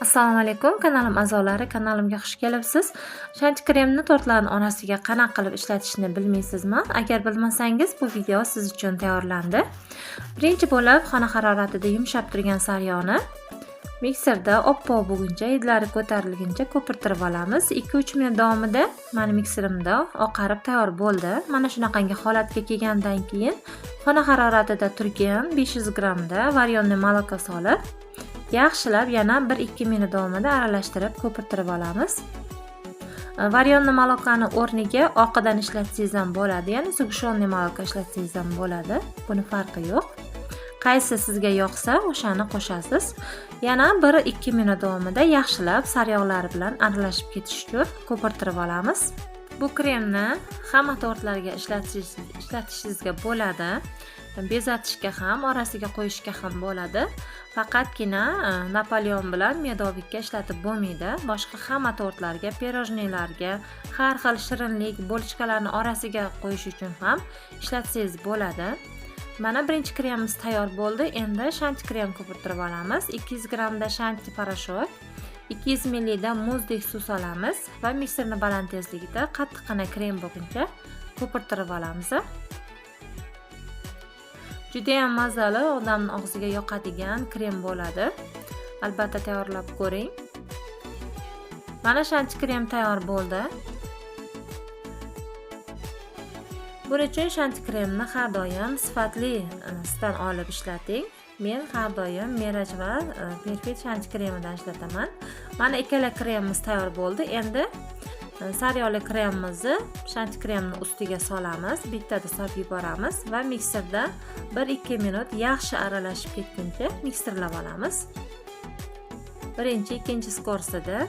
Assalomu alaykum, kanalim a'zolari, kanalimga xush kelibsiz. Shanti kremni tortlarning orasiga qanaqa qilib ishlatishni bilmaysizmi? Agar bilmasangiz, bu video siz uchun tayyorlandi. Birinchi bo'lib, xona haroratida yumshab turgan saryoni mikserda oppoq bo'lguncha, hidlari ko'tarilguncha ko'pirtirib olamiz. 2-3 minut davomida meni mikserimda oqarib tayyor bo'ldi. Mana shunaqangi holatga kelgandan keyin xona haroratida turgan 500 grammda varyonli moloko solib yaxshilab yana 1-2 minut davomida aralashtirib ko'pirtirib olamiz. Varyonli molokoni o'rniga oqidan ishlatsangiz ham bo'ladi, ya'ni sug'ushonli moloko ishlatsangiz ham bo'ladi. Buni farqi yo'q. Qaysi sizga yoqsa, o'shani qo'shasiz. Yana 1-2 minut davomida yaxshilab sariyog'lari bilan aralashib ketish uchun ko'pirtirib olamiz. Bu kremni hamma tortlarga ishlatishingizga bo'ladi. Bezatishga ham, orasiga qo'yishga ham bo'ladi. Faqatgina Napoleon bilan medovikka ishlatib bo'lmaydi. Boshqa hamma tortlarga, pirojnilarga, har xil shirinlik, bo'lishkalarni orasiga qo'yish uchun ham ishlatsangiz bo'ladi. Mana birinchi kremimiz tayyor bo'ldi. Endi shanti krem ko'pirtirib olamiz. 200 grammda shanti parashok, 200 ml da muzdek suv solamiz va mikserni baland tezligida qattiqqina krem bo'lguncha ko'pirtirib olamiz. Juda ham mazali, odamning og'ziga yoqadigan krem bo'ladi. Albatta tayyorlab ko'ring. Mana shanti krem tayyor bo'ldi. Buning uchun shanti kremni har doim sifatlisdan olib ishlating. Men har doim Miraj va Perfect shanti kremidan ishlataman. Mana ikkala kremimiz tayyor bo'ldi. Endi sariyog'li kremimizni shanti kremni ustiga solamiz, bittada solib yuboramiz va mikserda 1-2 minut yaxshi aralashib ketguncha mikserlab olamiz. Birinchi, ikkinchi skorsida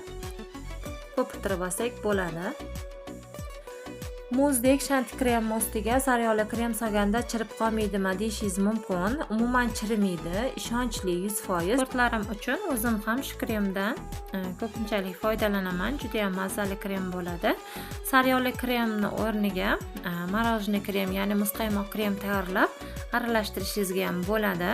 ko'pirtirib olsak bo'ladi. Muzdek shanti krem ustiga sariyog'li krem solganda chirib qolmaydimi deyishingiz mumkin. Umuman chirimaydi, ishonchli 100%. Tortlarim uchun o'zim ham shu kremdan ko'pinchalik foydalanaman. Juda ham mazali krem bo'ladi. Sariyog'li kremni o'rniga morojniy krem, ya'ni muzqaymoq krem tayyorlab aralashtirishingizga ham bo'ladi.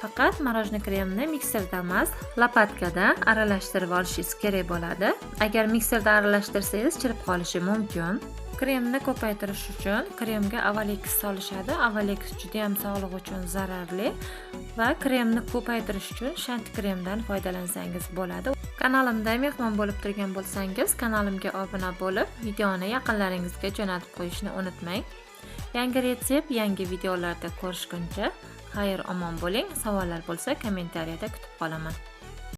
Faqat morojniy kremni mikserda emas, lopatkada aralashtirib olishingiz kerak bo'ladi. Agar mikserda aralashtirsangiz chirib qolishi mumkin. Kremni ko'paytirish uchun kremga Avalex solishadi. Avalex juda ham sog'liq uchun zararli va kremni ko'paytirish uchun shanti kremdan foydalansangiz bo'ladi. Kanalimda mehmon bo'lib turgan bo'lsangiz, kanalimga obuna bo'lib, videoni yaqinlaringizga jo'natib qo'yishni unutmang. Yangi retsept, yangi videolarda ko'rishguncha xayr omon bo'ling. Savollar bo'lsa kommentariyada kutib qolaman.